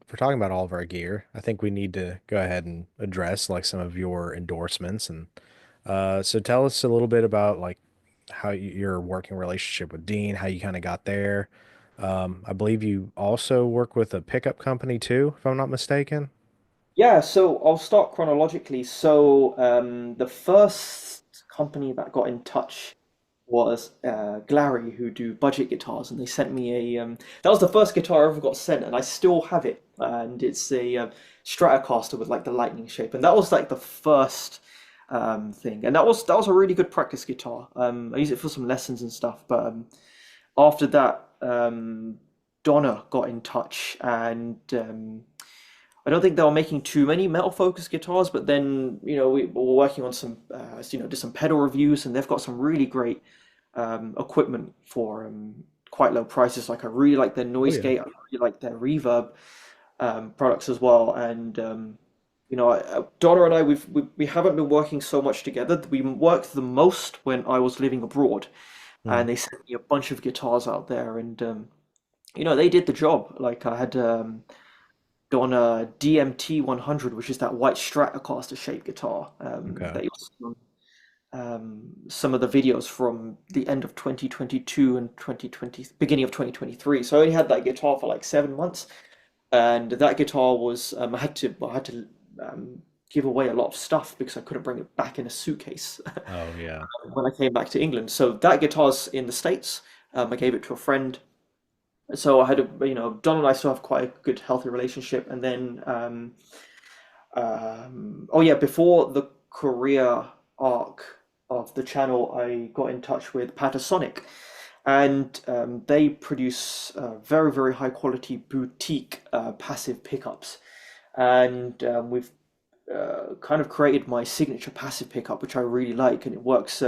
if we're talking about all of our gear, I think we need to go ahead and address like some of your endorsements. And so tell us a little bit about like how your working relationship with Dean, how you kind of got there. I believe you also work with a pickup company too, if I'm not mistaken. Yeah, so I'll start chronologically. So the first company that got in touch was Glary, who do budget guitars, and they sent me a. That was the first guitar I ever got sent, and I still have it. And it's a Stratocaster with like the lightning shape, and that was like the first thing, and that was a really good practice guitar. I use it for some lessons and stuff, but after that, Donna got in touch, and I don't think they were making too many metal focused guitars, but then we were working on some did some pedal reviews, and they've got some really great equipment for quite low prices. Like I really like their Oh noise yeah. gate, I really like their reverb products as well. And Donna and I we haven't been working so much together. We worked the most when I was living abroad, Hmm. and they sent me a bunch of guitars out there, and they did the job. Like I had on a DMT 100, which is that white Stratocaster shaped guitar Okay. that you'll see on some of the videos from the end of 2022 and 2020, beginning of 2023. So I only had that guitar for like 7 months, and that guitar was I had to give away a lot of stuff because I couldn't bring it back in a suitcase Oh yeah. when I came back to England. So that guitar's in the States. I gave it to a friend. So I had Don and I still have quite a good, healthy relationship. And then, oh yeah, before the career arc of the channel, I got in touch with Patasonic, and they produce very, very high quality boutique passive pickups. And we've kind of created my signature passive pickup, which I really like, and it works.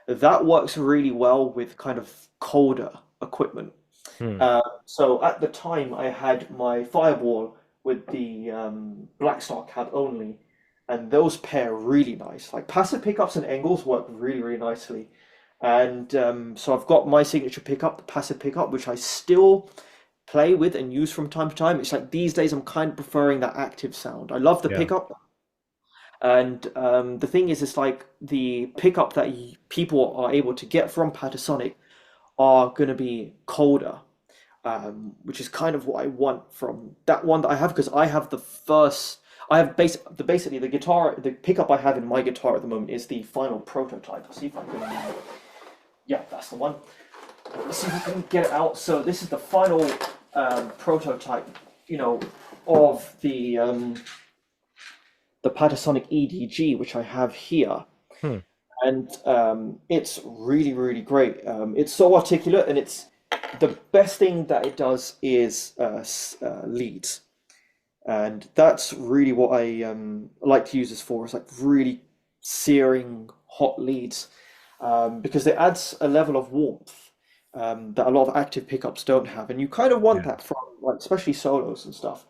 That works really well with kind of colder equipment. Hmm. So at the time, I had my Fireball with the Black Star cab only, and those pair really nice. Like passive pickups and angles work really, really nicely. And so I've got my signature pickup, the passive pickup, which I still play with and use from time to time. It's like these days I'm kind of preferring that active sound. I love the Yeah. pickup, and the thing is, it's like the pickup that people are able to get from Patasonic are going to be colder, which is kind of what I want from that one that I have because I have the first. I have basically the guitar, the pickup I have in my guitar at the moment is the final prototype. I'll see if I can. Yeah, that's the one. Let's see if I can get it out. So this is the final prototype, of the Panasonic EDG, which I have here, Hmm. and it's really, really great. It's so articulate, and it's the best thing that it does is leads, and that's really what I like to use this for. It's like really searing hot leads, because it adds a level of warmth that a lot of active pickups don't have, and you kind of want Yeah. that from like especially solos and stuff.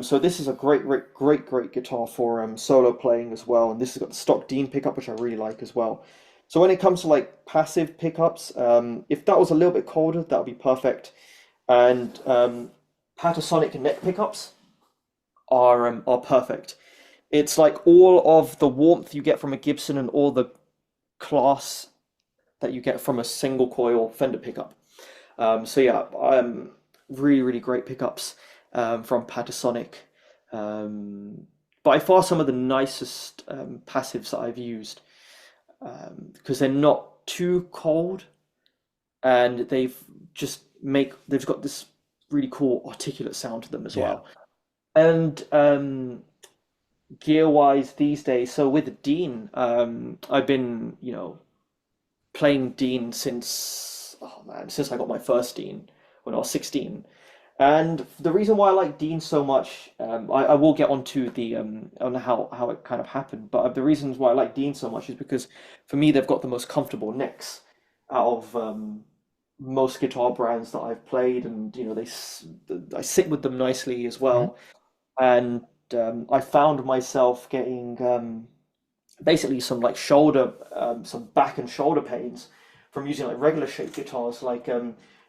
So this is a great, great, great, great guitar for solo playing as well, and this has got the stock Dean pickup, which I really like as well. So when it comes to like passive pickups, if that was a little bit colder, that would be perfect. And Patasonic neck pickups are perfect. It's like all of the warmth you get from a Gibson and all the class that you get from a single coil Fender pickup. So yeah, really, really great pickups from Panasonic. By far some of the nicest passives that I've used, because they're not too cold, and they've got this really cool articulate sound to them as Yeah. well. And gear wise these days, so with Dean, I've been playing Dean since I got my first Dean when I was 16. And the reason why I like Dean so much, I will get onto the on how it kind of happened, but the reasons why I like Dean so much is because for me they've got the most comfortable necks out of most guitar brands that I've played, and I sit with them nicely as Mhm. well. And I found myself getting basically some like some back and shoulder pains from using like regular shaped guitars. Like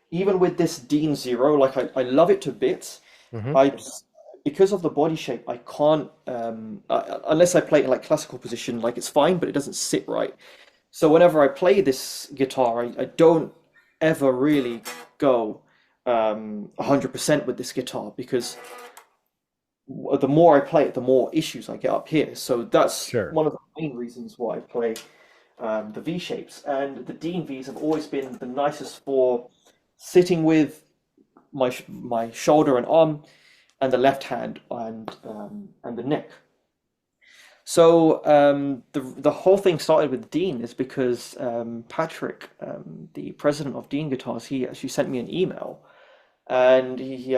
even with this Dean Zero, like I love it to bits, Hmm. I just, because of the body shape, I can't unless I play it in like classical position, like it's fine, but it doesn't sit right. So whenever I play this guitar, I don't ever really go 100% with this guitar because the more I play it, the more issues I get up here. So that's Sure. one of the main reasons why I play the V shapes. And the Dean Vs have always been the nicest for sitting with my shoulder and arm, and the left hand and the neck. So the whole thing started with Dean is because Patrick, the president of Dean Guitars, he actually sent me an email, and he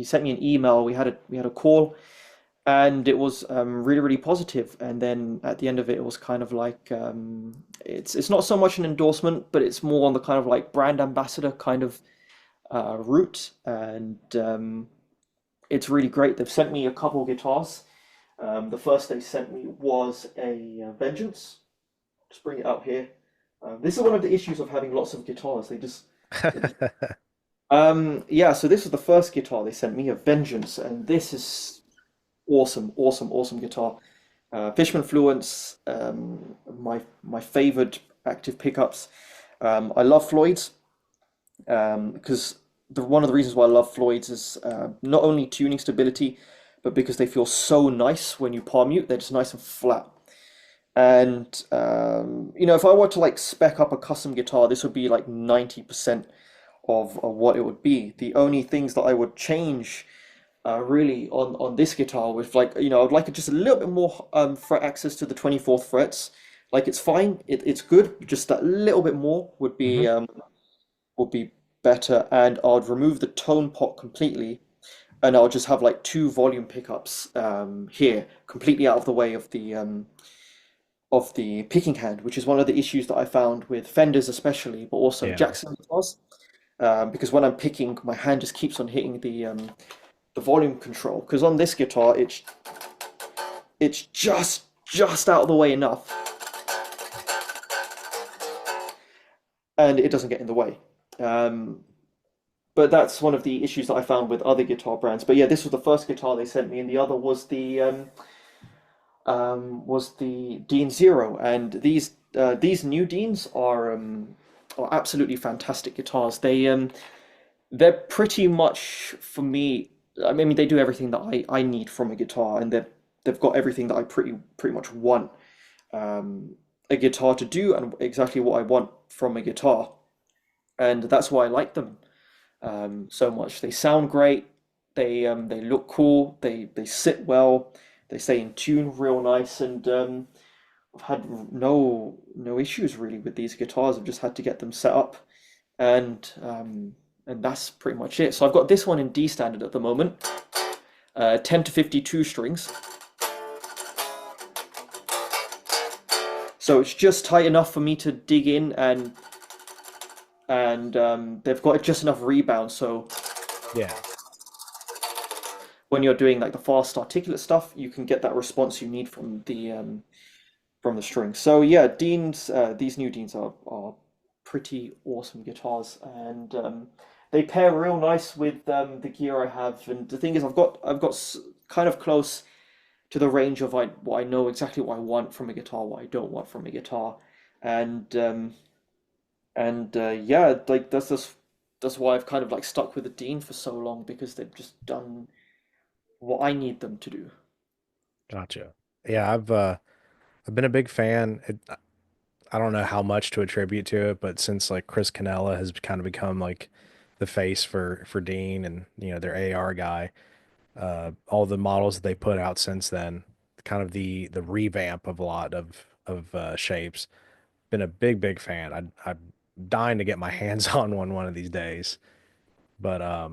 sent me an email. We had a call, and it was really really positive. And then at the end of it, it was kind of like it's not so much an endorsement, but it's more on the kind of like brand ambassador kind of route, and it's really great. They've sent me a couple guitars. The first they sent me was a Vengeance. Just bring it out here. This is one of the issues of having lots of guitars. They just yeah. So this was the first guitar they sent me, a Vengeance, and this is awesome, awesome, awesome guitar. Fishman Fluence, my favorite active pickups. I love Floyd's because one of the reasons why I love Floyd's is not only tuning stability, but because they feel so nice when you palm mute. They're just nice and flat. And if I were to like spec up a custom guitar, this would be like 90% of what it would be. The only things that I would change really on this guitar with like I'd like it just a little bit more fret access to the 24th frets. Like it's fine, it's good, just that little bit more Hmm. would be better, and I'd remove the tone pot completely, and I'll just have like two volume pickups here, completely out of the way of the picking hand, which is one of the issues that I found with Fenders especially, but also Yeah. Jackson guitars, because when I'm picking, my hand just keeps on hitting the volume control. Because on this guitar, it's just out of the way enough, and it doesn't get in the way. Um, but that's one of the issues that I found with other guitar brands. But yeah, this was the first guitar they sent me, and the other was the Dean Zero, and these new Deans are absolutely fantastic guitars. They're pretty much for me. I mean, they do everything that I need from a guitar, and they've got everything that I pretty much want a guitar to do, and exactly what I want from a guitar, and that's why I like them so much. They sound great. They look cool. They sit well. They stay in tune real nice, and I've had no issues really with these guitars. I've just had to get them set up, and that's pretty much it. So I've got this one in D standard at the moment, 10 to 52 strings. So it's just tight enough for me to dig in, and they've got just enough rebound. So Yeah. when you're doing like the fast articulate stuff, you can get that response you need from the string. So yeah, these new Deans are pretty awesome guitars, and they pair real nice with the gear I have. And the thing is, I've got kind of close to the range of what I know exactly what I want from a guitar, what I don't want from a guitar, and yeah, like that's why I've kind of like stuck with the Dean for so long because they've just done what I need them to do. Gotcha. Yeah, I've been a big fan. I don't know how much to attribute to it, but since like Chris Canella has kind of become like the face for Dean and their AR guy, all the models that they put out since then, kind of the revamp of a lot of shapes. Been a big fan. I'm dying to get my hands on one of these days. But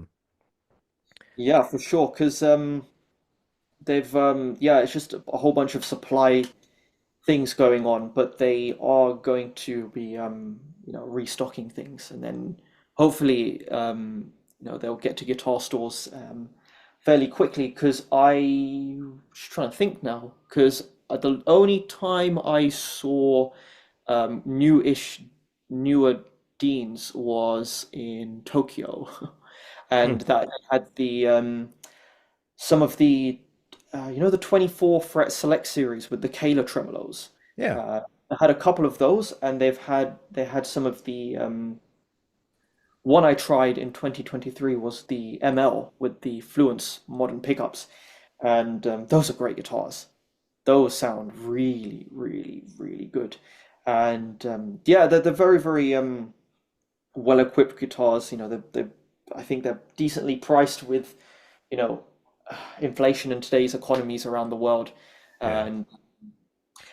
Yeah, for sure, because they've yeah, it's just a whole bunch of supply things going on, but they are going to be restocking things, and then hopefully they'll get to guitar stores fairly quickly. Because I'm just trying to think now, because the only time I saw newer Deans was in Tokyo, Hmm. and that had the some of the the 24 fret select series with the Kahler tremolos. Yeah. Uh, I had a couple of those, and they had some of the one I tried in 2023 was the ML with the Fluence modern pickups, and those are great guitars. Those sound really, really, really good, and yeah, they're very, very well-equipped guitars. I think they're decently priced with you know inflation in today's economies around the world, Yeah. and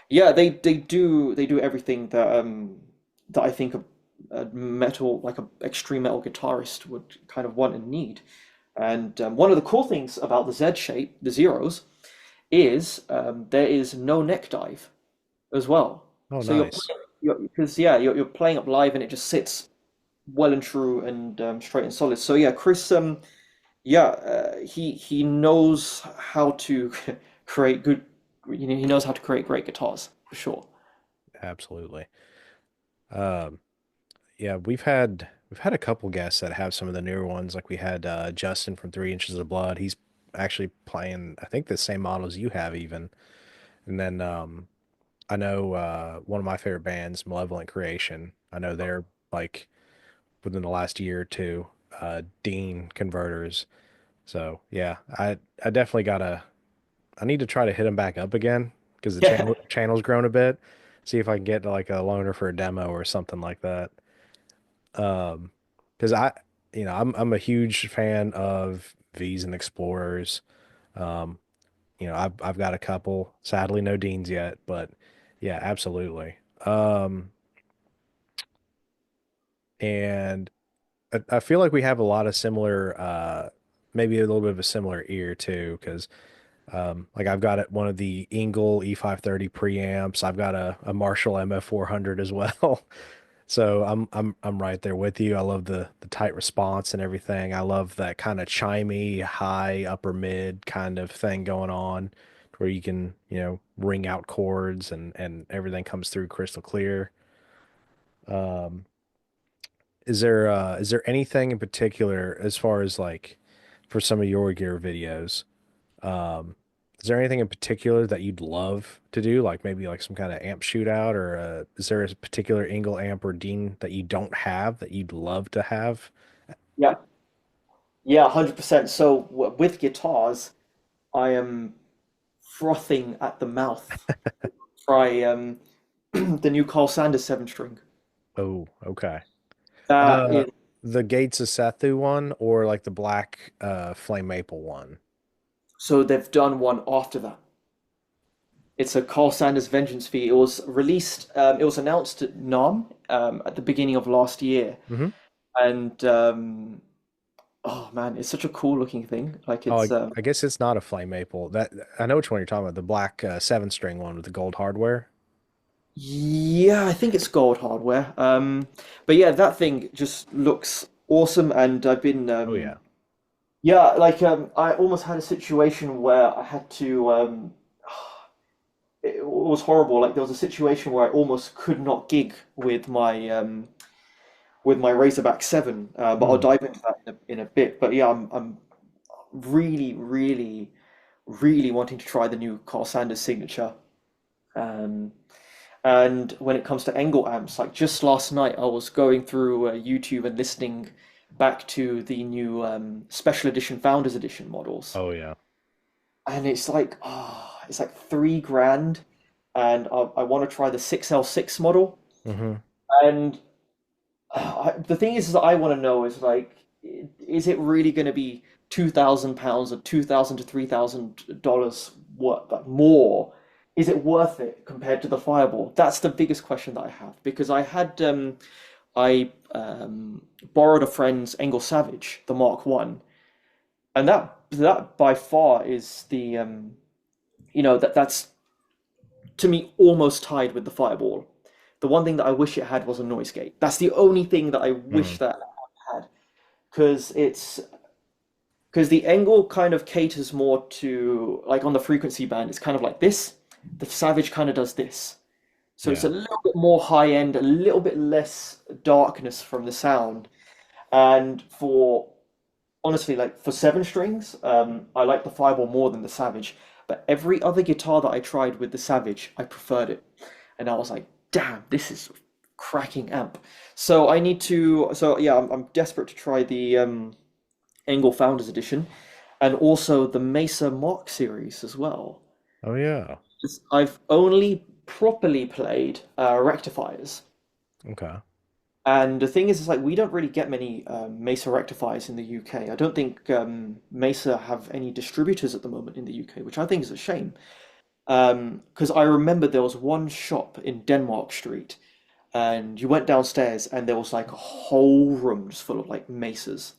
yeah, they do everything that I think a metal like a extreme metal guitarist would kind of want and need. And one of the cool things about the Z shape, the zeros, is there is no neck dive as well. Oh, So you're nice. playing, because yeah, you're playing up live and it just sits well and true and straight and solid. So yeah, Chris, yeah, he knows how to create good. He knows how to create great guitars for sure. Absolutely. Um, yeah, we've had a couple guests that have some of the newer ones. Like we had Justin from 3 Inches of Blood. He's actually playing, I think, the same models you have even. And then I know one of my favorite bands, Malevolent Creation. I know they're like within the last year or two, Dean converters. So yeah, I definitely gotta. I need to try to hit them back up again because the Yeah, channel's grown a bit. See if I can get like a loaner for a demo or something like that. Um, because I'm a huge fan of V's and Explorers. Um, I've got a couple. Sadly, no Deans yet, but yeah, absolutely. Um, and I feel like we have a lot of similar, maybe a little bit of a similar ear too, because like I've got one of the Engel E530 preamps. I've got a Marshall MF400 as well. So I'm right there with you. I love the tight response and everything. I love that kind of chimey, high, upper mid kind of thing going on where you can, ring out chords and everything comes through crystal clear. Um, is there anything in particular as far as like for some of your gear videos? Um, is there anything in particular that you'd love to do? Like maybe like some kind of amp shootout or is there a particular Engel amp or Dean that you don't have that you'd love to have? yeah, yeah, 100%. So with guitars, I am frothing at the mouth. Try the new Carl Sanders seven string. Oh, okay. That Uh, is the Gates of Sethu one or like the black flame maple one? so they've done one after that. It's a Carl Sanders Vengeance V. It was released. It was announced at NAMM at the beginning of last year, Hmm. and oh man, it's such a cool looking thing. Like Oh, it's I guess it's not a flame maple. That I know which one you're talking about. The black 7 string one with the gold hardware. yeah, I think it's gold hardware. But yeah, that thing just looks awesome, and I've been Oh yeah. yeah, like I almost had a situation where I had to it was horrible. Like there was a situation where I almost could not gig with my Razorback 7, but I'll Hmm. dive into that in a bit. But yeah, I'm really, really, really wanting to try the new Carl Sanders signature. Um, and when it comes to Engel amps, like just last night, I was going through YouTube and listening back to the new special edition Founders Edition models, Oh yeah. and it's like 3 grand, and I want to try the 6L6 model. Hmm. And the thing is that I want to know is like, is it really going to be £2,000 or 2,000 to $3,000 what like more? Is it worth it compared to the Fireball? That's the biggest question that I have because I borrowed a friend's Engel Savage, the Mark One, and that by far is the that's to me almost tied with the Fireball. The one thing that I wish it had was a noise gate. That's the only thing that I wish Hmm. that had because because the Engel kind of caters more to like on the frequency band, it's kind of like this. The Savage kind of does this. So it's a Yeah. little bit more high end, a little bit less darkness from the sound. And for honestly, like for seven strings, I like the Fireball more than the Savage. But every other guitar that I tried with the Savage, I preferred it, and I was like, damn, this is a cracking amp. So I need to. So yeah, I'm desperate to try the Engel Founders Edition, and also the Mesa Mark series as well. Oh yeah. I've only properly played rectifiers. Okay. And the thing is, it's like we don't really get many Mesa rectifiers in the UK. I don't think Mesa have any distributors at the moment in the UK, which I think is a shame. Because I remember there was one shop in Denmark Street, and you went downstairs, and there was like a whole room just full of like Mesas,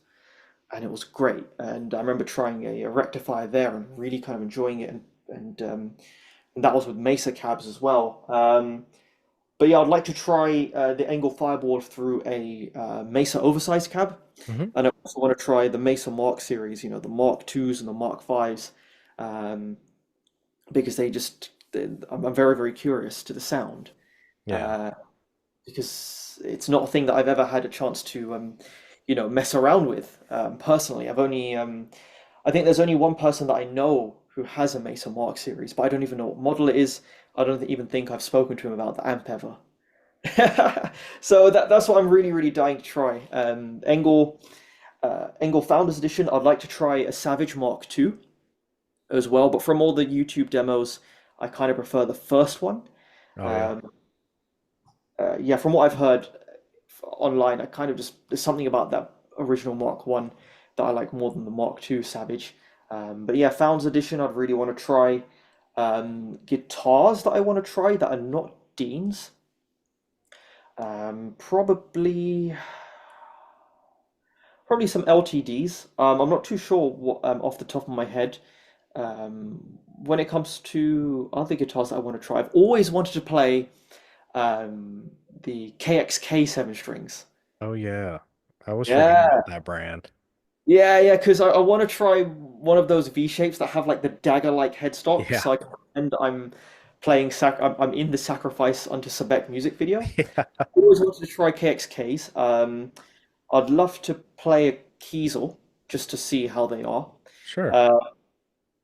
and it was great. And I remember trying a rectifier there and really kind of enjoying it, and that was with Mesa cabs as well. But yeah, I'd like to try the Engel Fireball through a Mesa oversized cab. Hmm. And I also want to try the Mesa Mark series, the Mark Twos and the Mark Fives, um, because I'm very, very curious to the sound, Yeah. uh, because it's not a thing that I've ever had a chance to, mess around with personally. I think there's only one person that I know who has a Mesa Mark series, but I don't even know what model it is. I don't even think I've spoken to him about the amp ever. So that's what I'm really, really dying to try. Engel Founders Edition. I'd like to try a Savage Mark II as well, but from all the YouTube demos, I kind of prefer the first one. Oh yeah. Um, yeah, from what I've heard online, I kind of just there's something about that original Mark One that I like more than the Mark Two Savage. But yeah, Founders Edition, I'd really want to try. Guitars that I want to try that are not Dean's. Probably some LTDs. I'm not too sure what off the top of my head. When it comes to other guitars that I want to try, I've always wanted to play the KXK seven strings. Oh yeah. I was forgetting Yeah, about that brand. yeah, because I want to try one of those V shapes that have like the dagger-like headstock, Yeah. so I can pretend I'm I'm in the Sacrifice unto Sebek music video. Yeah. Always wanted to try KXKs. I'd love to play a Kiesel just to see how they are. Sure. Uh,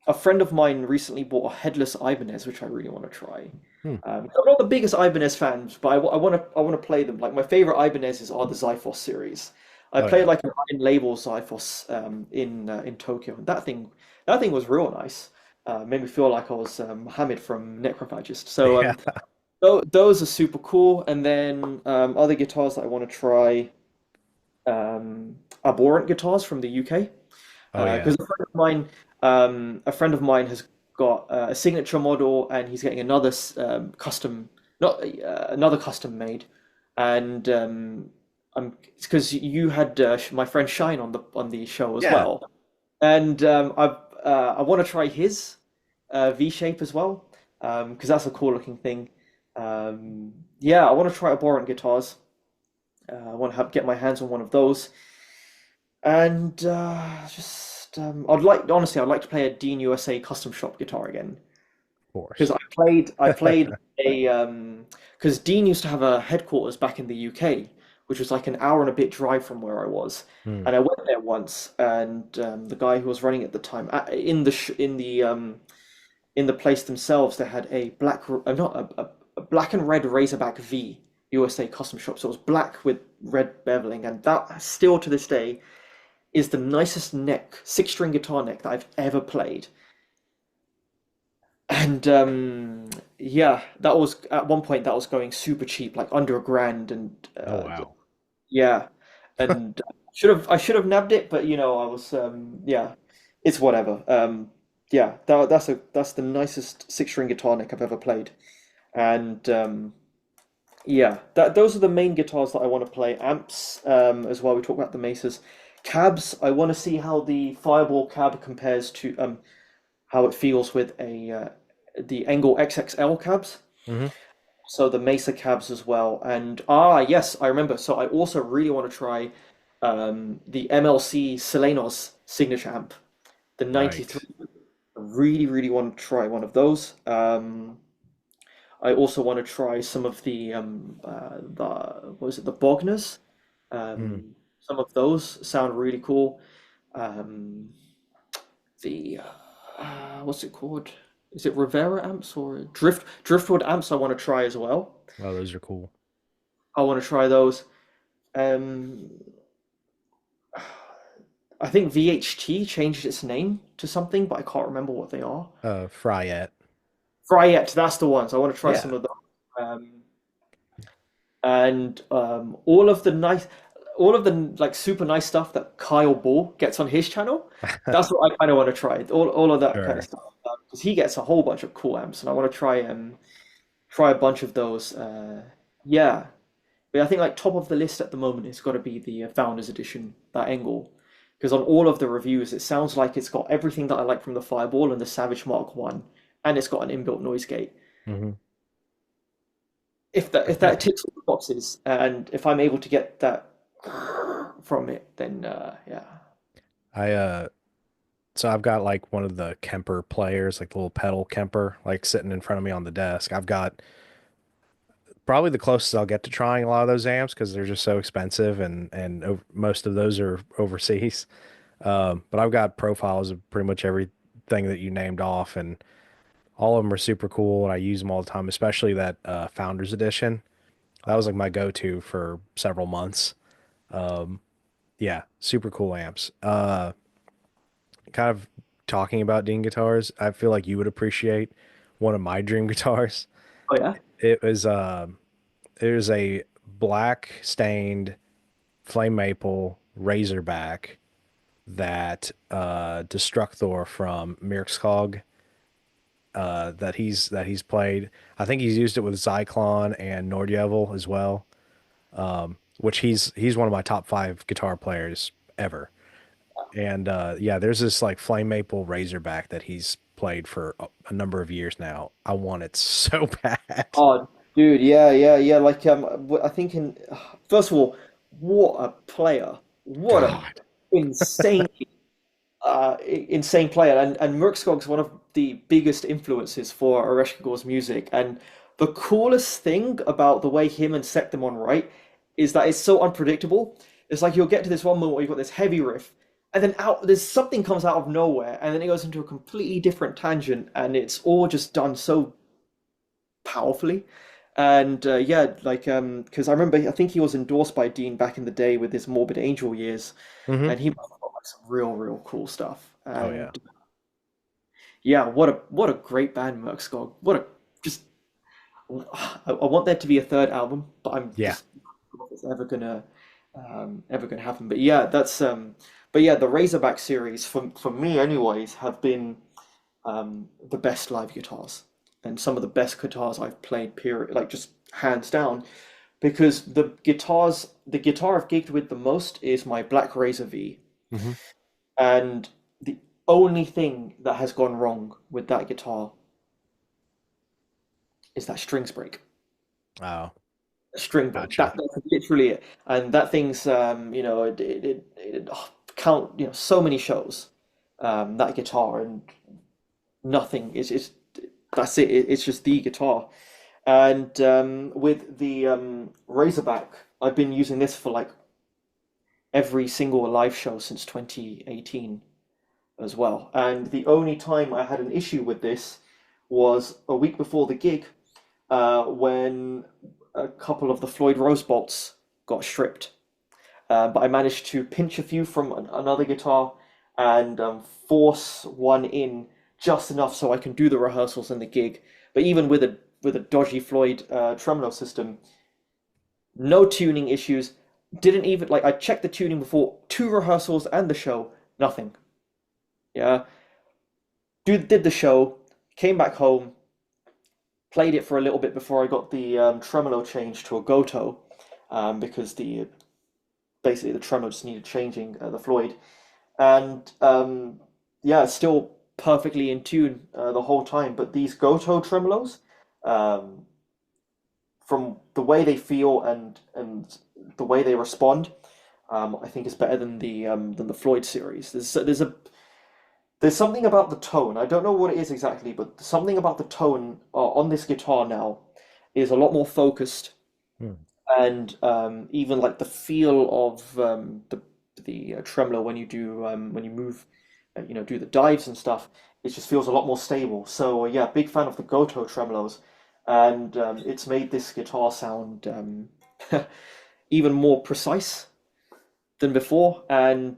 a friend of mine recently bought a headless Ibanez, which I really want to try. Hmm. I'm not the biggest Ibanez fans, but I want to play them. Like my favorite Ibanezes are the Zyphos series. I Oh played yeah. like an Iron Label Zyphos in Tokyo, and that thing was real nice. Made me feel like I was Mohammed from Necrophagist. So Yeah. those are super cool. And then other guitars that I want to try, Abhorrent guitars from the UK. Oh yeah. Because a friend of mine has got a signature model, and he's getting another custom, not another custom made, and it's because you had my friend Shine on the show as Yeah. well, and I want to try his V shape as well, because that's a cool looking thing. Yeah, I want to try Abhorrent guitars. I want to get my hands on one of those. And just I'd like to play a Dean USA custom shop guitar again Of because course. I played a because Dean used to have a headquarters back in the UK, which was like an hour and a bit drive from where I was, Hmm. and I went there once, and the guy who was running it at the time in the place themselves, they had a not a black and red Razorback V USA custom shop, so it was black with red beveling, and that still to this day is the nicest neck, six-string guitar neck that I've ever played. And yeah, that was at one point that was going super cheap, like under a grand, and Oh wow. yeah, and I should have nabbed it, but I was yeah, it's whatever. Yeah, that's the nicest six-string guitar neck I've ever played, and yeah, those are the main guitars that I want to play. Amps, as well. We talked about the Mesas. Cabs, I want to see how the Fireball cab compares to how it feels with a the Engel XXL cabs. Hmm. So the Mesa cabs as well. And yes, I remember. So I also really want to try the MLC Selenos signature amp, the Right. 93. I really, really want to try one of those. I also want to try some of the what was it, the Bogners. Hmm. Some of those sound really cool. um, the what's it called? Is it Rivera amps or Driftwood amps? I want to try as well. Oh, those are cool. I want to try those. Um, I think VHT changed its name to something, but I can't remember what they are. Fryette. Fryette, that's the ones. I want to try some Yeah. of those. And all of the like super nice stuff that Kyle Ball gets on his channel. That's what I kind of want to try. All of that kind of Sure. stuff because he gets a whole bunch of cool amps, and I want to try a bunch of those. Yeah, but I think like top of the list at the moment has got to be the Founders Edition, that Engel, because on all of the reviews it sounds like it's got everything that I like from the Fireball and the Savage Mark One, and it's got an inbuilt noise gate. Hmm. If that ticks all the boxes, and if I'm able to get that from it, then yeah. I so I've got like one of the Kemper players, like the little pedal Kemper, like sitting in front of me on the desk. I've got probably the closest I'll get to trying a lot of those amps because they're just so expensive and most of those are overseas. But I've got profiles of pretty much everything that you named off, and all of them are super cool, and I use them all the time, especially that Founders Edition. That was like my go-to for several months. Yeah, super cool amps. Kind of talking about Dean guitars, I feel like you would appreciate one of my dream guitars. Oh yeah. It was it was a black stained flame maple Razorback that Destructor from Mirkskog that he's played. I think he's used it with Zyklon and Nordjvel as well, which he's one of my top five guitar players ever. And yeah, there's this like flame maple Razorback that he's played for a number of years now. I want it so bad. Oh, dude, yeah, yeah, yeah. Like, I think first of all, what a player! What a God. insane, insane player. And Merckskog's one of the biggest influences for Oreshkagor's music. And the coolest thing about the way him and Sektimon write is that it's so unpredictable. It's like you'll get to this one moment where you've got this heavy riff, and then there's something comes out of nowhere, and then it goes into a completely different tangent, and it's all just done so powerfully. And yeah, like because I remember I think he was endorsed by Dean back in the day with his Morbid Angel years, Hmm. and he must have got like some real cool stuff. Oh yeah. And yeah, what a great band, Merckskog. What a just I want there to be a third album, but I'm Yeah. just not if it's ever gonna happen. But yeah, but yeah, the Razorback series for me anyways have been the best live guitars and some of the best guitars I've played, period, like just hands down. Because the guitar I've gigged with the most is my Black Razor V, Hmm. and the only thing that has gone wrong with that guitar is that strings break. Oh, String break. gotcha. That's literally it. And that thing's count so many shows, that guitar and nothing. It's that's it. It's just the guitar. And with the Razorback, I've been using this for like every single live show since 2018 as well. And the only time I had an issue with this was a week before the gig, when a couple of the Floyd Rose bolts got stripped. But I managed to pinch a few from another guitar and force one in just enough so I can do the rehearsals and the gig. But even with a dodgy Floyd tremolo system, no tuning issues. Didn't even like I checked the tuning before two rehearsals and the show. Nothing. Yeah, did the show, came back home, played it for a little bit before I got the tremolo changed to a Goto, because the basically the tremolo just needed changing, the Floyd, and yeah, it's still perfectly in tune the whole time. But these Goto tremolos, um, from the way they feel and the way they respond, I think is better than the Floyd series. There's something about the tone. I don't know what it is exactly, but something about the tone on this guitar now is a lot more focused, Hmm. and even like the feel of the tremolo when you move, do the dives and stuff. It just feels a lot more stable. So yeah, big fan of the Goto tremolos, and it's made this guitar sound even more precise than before. And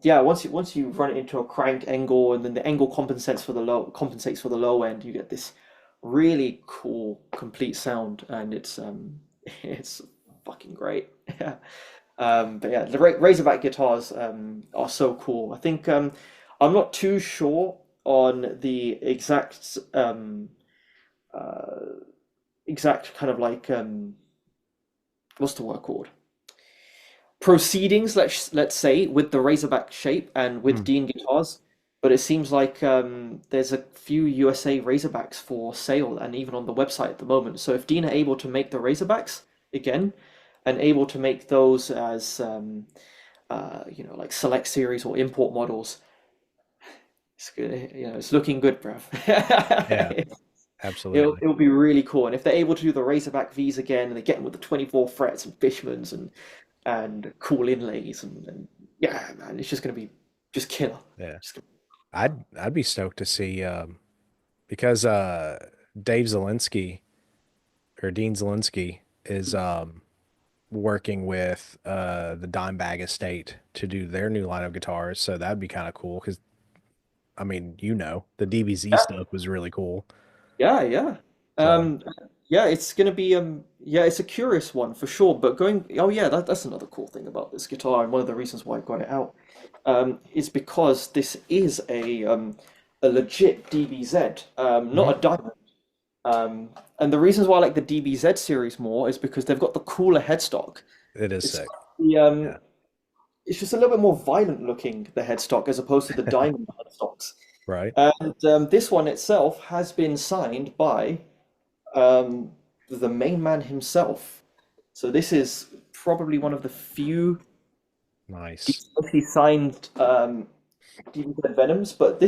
yeah, once you run it into a crank angle, and then the angle compensates for the low end, you get this really cool complete sound, and it's fucking great. But yeah, the Razorback guitars are so cool. I think I'm not too sure on the exact kind of like what's the word called? Proceedings, let's say, with the Razorback shape and with Hmm. Dean guitars. But it seems like there's a few USA Razorbacks for sale and even on the website at the moment. So if Dean are able to make the Razorbacks again and able to make those as like select series or import models, it's good, it's looking good, bruv. Yeah, It'll absolutely. it'll be really cool. And if they're able to do the Razorback V's again and they get them with the 24 frets and Fishmans and cool inlays and yeah, man, it's just gonna be just killer. Yeah. Just gonna- I'd be stoked to see because Dave Zelinsky or Dean Zelinsky is working with the Dimebag Estate to do their new line of guitars. So that'd be kind of cool because I mean, the DBZ yeah, stuff was really cool. yeah, yeah. So Um, yeah, it's gonna be yeah, it's a curious one for sure. But oh yeah, that's another cool thing about this guitar, and one of the reasons why I got it out is because this is a legit DBZ, not mhm. a diamond. Um, and the reasons why I like the DBZ series more is because they've got the cooler headstock. It is It's sick. the Yeah. it's just a little bit more violent looking, the headstock, as opposed to the diamond headstocks. Right. And this one itself has been signed by um, the main man himself. So this is probably one of the few Nice. decently signed DBZ Venoms, but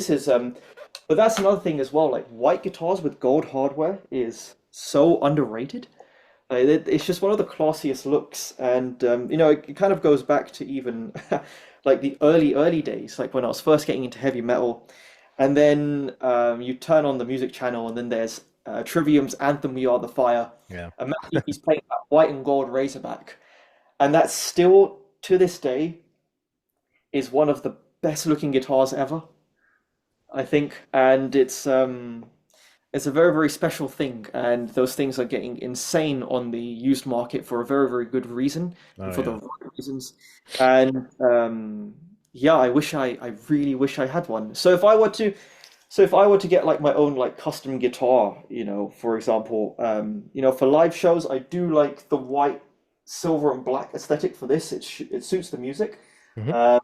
but that's another thing as well. Like white guitars with gold hardware is so underrated. It's just one of the classiest looks, and it kind of goes back to even like the early days, like when I was first getting into heavy metal, and then you turn on the music channel, and then there's Trivium's Anthem "We Are the Fire," Yeah. and Matt Heafy's playing that white and gold Razorback, and that still to this day is one of the best looking guitars ever, I think, and it's a very, very special thing, and those things are getting insane on the used market for a very, very good reason and Oh for the yeah. right reasons. And yeah, I really wish I had one. So if I were to get like my own like custom guitar, for example, for live shows, I do like the white, silver, and black aesthetic for this. It suits the music. Hmm. Uh,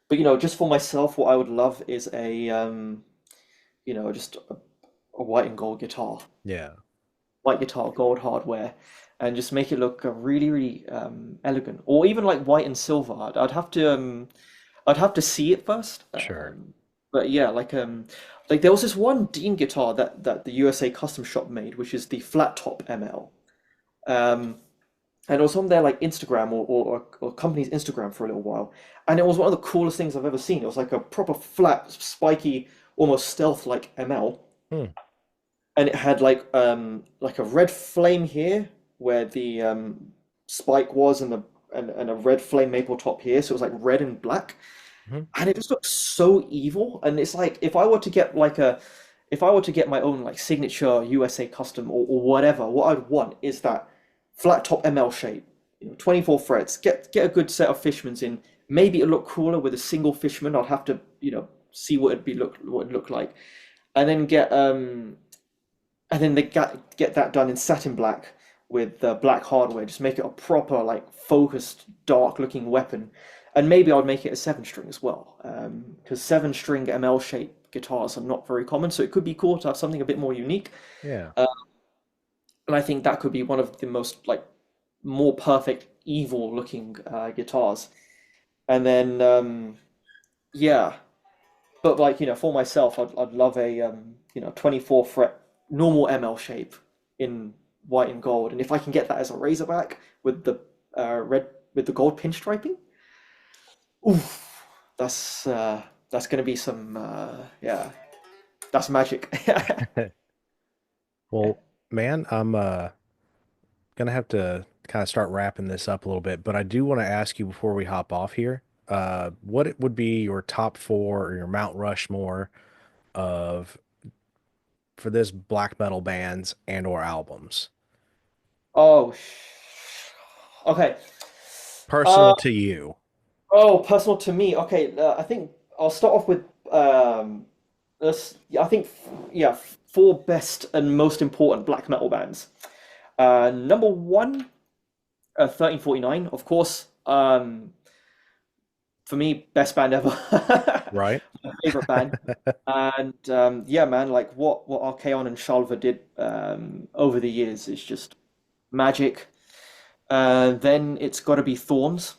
but just for myself, what I would love is just a white and gold guitar, Yeah. white guitar, gold hardware, and just make it look really, really elegant. Or even like white and silver. I'd have to see it first. Sure. But yeah, like there was this one Dean guitar that the USA Custom Shop made, which is the flat top ML. Um, and it was on their like Instagram or company's Instagram for a little while, and it was one of the coolest things I've ever seen. It was like a proper flat, spiky, almost stealth like ML, Hmm. and it had like a red flame here where the spike was and a red flame maple top here, so it was like red and black, Hmm. and it just looks so evil. And it's like if I were to get my own like signature USA custom or whatever, what I'd want is that flat top ML shape, 24 frets, get a good set of Fishmans in. Maybe it'll look cooler with a single Fishman. I'll have to see what it'd look like, and then they get that done in satin black with black hardware. Just make it a proper, like, focused, dark-looking weapon. And maybe I'd make it a seven string as well, because seven string ML shape guitars are not very common. So it could be cool to have something a bit more unique. Yeah. And I think that could be one of the most like more perfect evil looking guitars. And then yeah, but like for myself, I'd love a 24 fret normal ML shape in white and gold, and if I can get that as a Razorback with the red with the gold pinstriping, Oof, that's gonna be some yeah, that's magic. Well, man, I'm gonna have to kind of start wrapping this up a little bit, but I do want to ask you before we hop off here, what it would be your top four or your Mount Rushmore of for this black metal bands and or albums, Oh, okay. Uh, personal to you. oh, personal to me. Okay, I think I'll start off with I think yeah, four best and most important black metal bands. Number one, 1349, of course. For me, best band ever. Right? My favorite band. And yeah, man, like what Archaon and Shalva did over the years is just magic. Then it's got to be Thorns.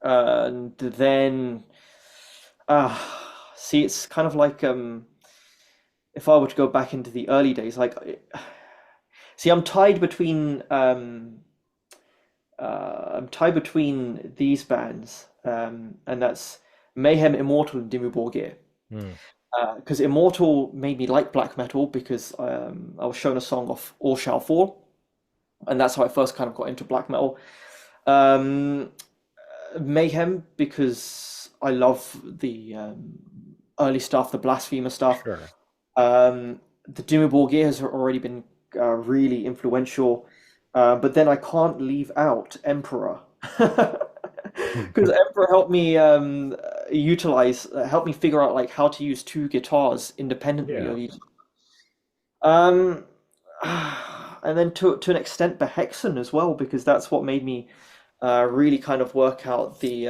And then see, it's kind of like if I were to go back into the early days, like see, I'm tied between these bands, and that's Mayhem, Immortal, and Dimmu Borgir. Hmm. Because Immortal made me like black metal because I was shown a song off All Shall Fall, and that's how I first kind of got into black metal. Um, Mayhem because I love the early stuff, the Blasphemer stuff. Sure. The Dimmu Borgir has already been really influential, but then I can't leave out Emperor because Emperor helped me helped me figure out like how to use two guitars independently Yeah. of each. Um, and then to an extent, Behexen as well because that's what made me really kind of work out the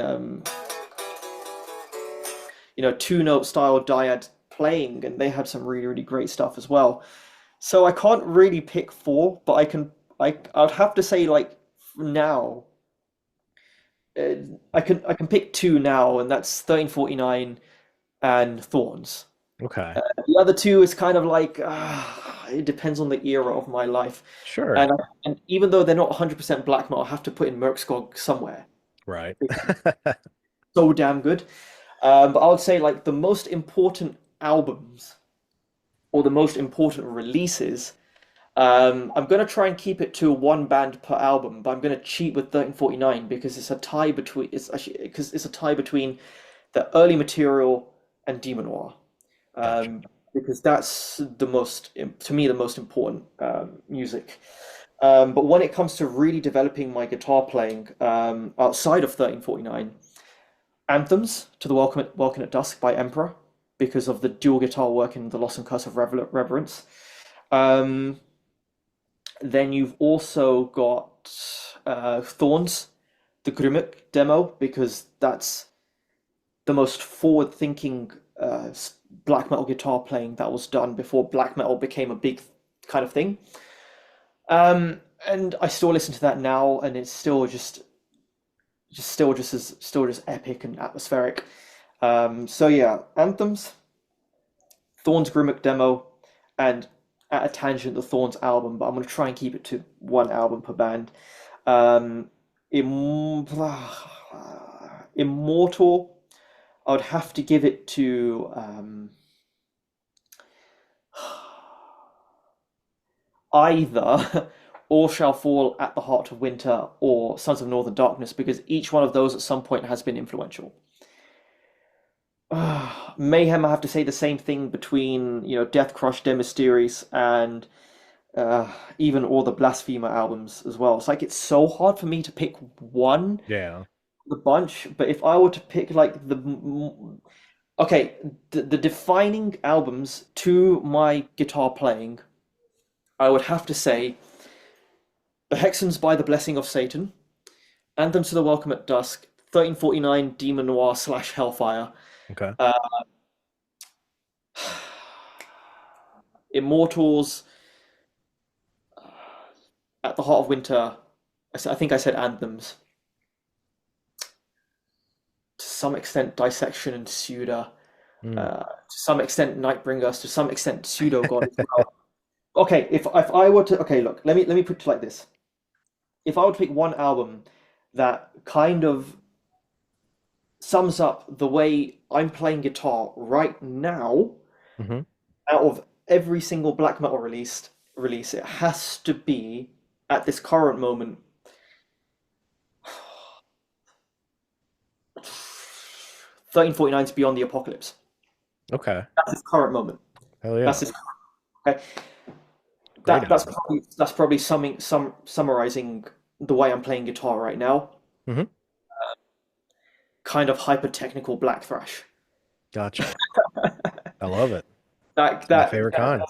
two-note style dyad playing, and they had some really great stuff as well. So I can't really pick four, but I'd have to say like now uh, I can pick two now, and that's 1349 and Thorns. Okay. The other two is kind of like it depends on the era of my life, Sure. and even though they're not 100% black metal, I have to put in Merkskog somewhere. Right. So damn good. But I would say like the most important albums or the most important releases. I'm gonna try and keep it to one band per album, but I'm gonna cheat with 1349 because it's a tie between the early material and Demon Noir. Gotcha. Because that's to me, the most important music. But when it comes to really developing my guitar playing outside of 1349, Anthems to the Welcome at Dusk by Emperor because of the dual guitar work in The Lost and Curse of Reverence. Um, then you've also got Thorns, the Grumik demo, because that's the most forward-thinking black metal guitar playing that was done before black metal became a big kind of thing. And I still listen to that now, and it's still just epic and atmospheric. So yeah, Anthems, Thorns Grimmick demo, and at a tangent the Thorns album, but I'm gonna try and keep it to one album per band. Um, Imm Immortal, I would have to give it to either All Shall Fall at the Heart of Winter or Sons of Northern Darkness because each one of those at some point has been influential. Mayhem, I have to say the same thing between, Death Crush, De Mysteries, and uh, even all the Blasphemer albums as well. It's like it's so hard for me to pick one, Yeah. the bunch, but if I were to pick like okay, the defining albums to my guitar playing, I would have to say The Hexens by the Blessing of Satan, Anthems to the Welcome at Dusk, 1349 Demon Noir slash Hellfire, Okay. uh, Immortals, At the Heart of Winter. I think I said Anthems. To some extent, Dissection and Suda. Mm. To some extent, Nightbringers. To some extent, Pseudo God as well. Okay, if I were to look, let me put it like this. If I were to pick one album that kind of sums up the way I'm playing guitar right now. Hmm. Out of every single black metal release, it has to be at this current moment. 1349's Beyond the Apocalypse. Okay. That's his current moment. Hell That's yeah. his okay. Great album. That's probably summarizing the way I'm playing guitar right now. Hmm. Kind of hyper technical black thrash. Gotcha. I love it. That It's my that favorite kind.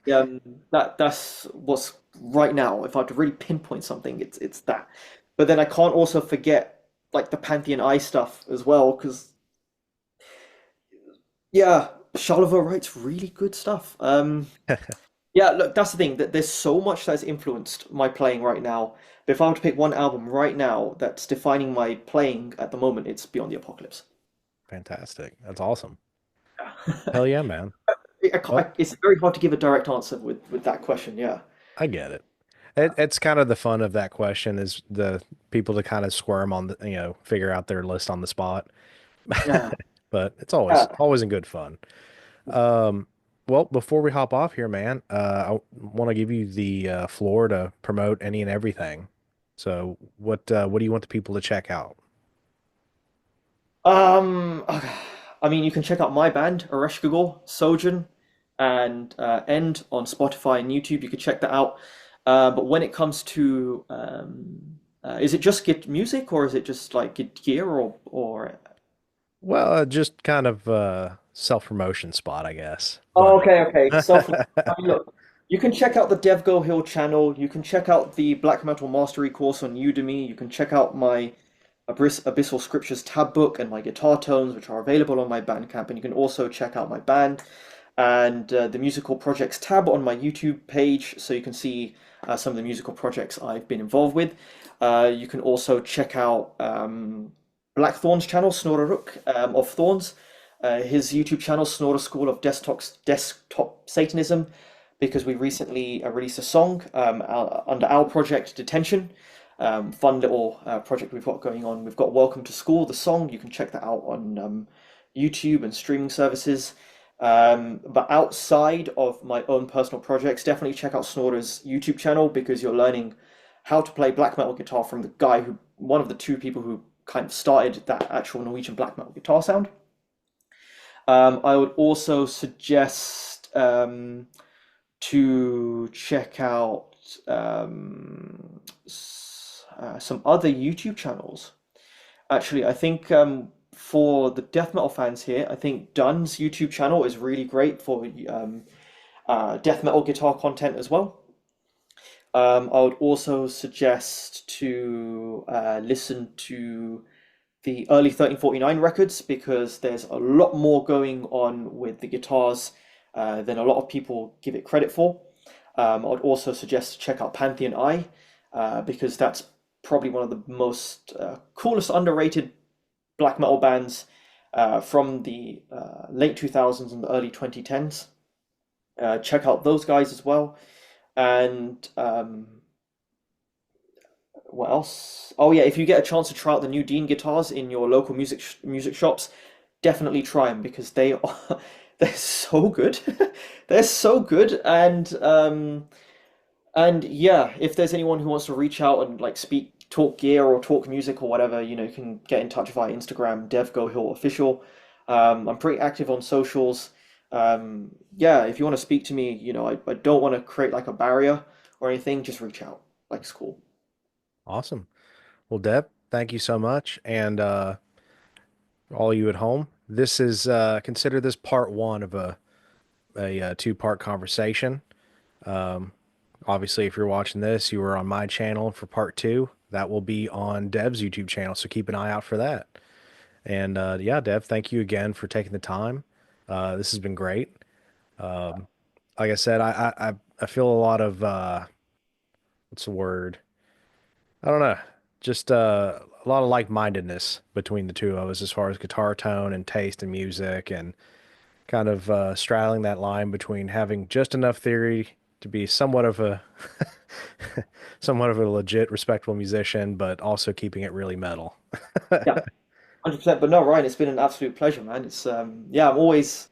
that that's what's right now. If I had to really pinpoint something, it's that. But then I can't also forget like the Pantheon Eye stuff as well, because yeah, Charlevaux writes really good stuff. Yeah, look, that's the thing, that there's so much that's influenced my playing right now. But if I were to pick one album right now that's defining my playing at the moment, it's Beyond the Apocalypse. Fantastic. That's awesome. Hell yeah, man. Well, It's very hard to give a direct answer with that question. Yeah. I get it. It's kind of the fun of that question is the people to kind of squirm on the, figure out their list on the spot. Yeah. But it's Yeah. always in good fun. Um, well, before we hop off here, man, I want to give you the floor to promote any and everything. So, what do you want the people to check out? Okay. I mean, you can check out my band, Gohil, Sojourn, and End on Spotify and YouTube. You can check that out. But when it comes to, is it just Git music, or is it just like Git gear, or? Well, just kind of self-promotion spot, I guess. Oh, But okay. I mean, look, you can check out the Devgohil channel. You can check out the Black Metal Mastery course on Udemy. You can check out my Abyssal Scriptures tab book and my guitar tones, which are available on my Bandcamp. And you can also check out my band and the musical projects tab on my YouTube page, so you can see some of the musical projects I've been involved with. You can also check out Blackthorn's channel, Snoraruk of Thorns, his YouTube channel, Snorter School of Desktop Satanism, because we recently released a song under our project Detention. Fun little project we've got going on. We've got Welcome to School, the song. You can check that out on YouTube and streaming services. But outside of my own personal projects, definitely check out Snorter's YouTube channel, because you're learning how to play black metal guitar from the guy who, one of the two people who kind of started that actual Norwegian black metal guitar sound. I would also suggest to check out some other YouTube channels. Actually, I think for the death metal fans here, I think Dunn's YouTube channel is really great for death metal guitar content as well. I would also suggest to listen to the early 1349 records, because there's a lot more going on with the guitars than a lot of people give it credit for. I would also suggest to check out Pantheon Eye, because that's probably one of the most coolest underrated black metal bands from the late 2000s and the early 2010s. Check out those guys as well. And what else? Oh yeah, if you get a chance to try out the new Dean guitars in your local music shops, definitely try them, because they are they're so good. They're so good, and yeah, if there's anyone who wants to reach out and like talk gear or talk music or whatever, you can get in touch via Instagram, Devgohil official. I'm pretty active on socials. Yeah, if you want to speak to me, I don't want to create like a barrier or anything. Just reach out. Like, it's cool. awesome. Well, Deb, thank you so much. And all you at home, this is consider this part one of a two-part conversation. Um, Obviously, if you're watching this, you were on my channel for part two. That will be on Dev's YouTube channel, so keep an eye out for that. And yeah, Dev, thank you again for taking the time. This has been great. Um, like I said, I feel a lot of what's the word? I don't know, just a lot of like-mindedness between the two of us as far as guitar tone and taste in music, and kind of straddling that line between having just enough theory to be somewhat of a somewhat of a legit, respectable musician, but also keeping it really metal. Yeah. 100%. But no, Ryan, it's been an absolute pleasure, man. It's yeah, I'm always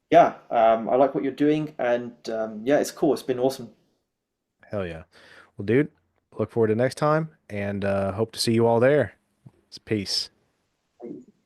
yeah, I like what you're doing, and yeah, it's cool. It's been awesome. Hell yeah. Well, dude, look forward to next time and hope to see you all there. It's peace.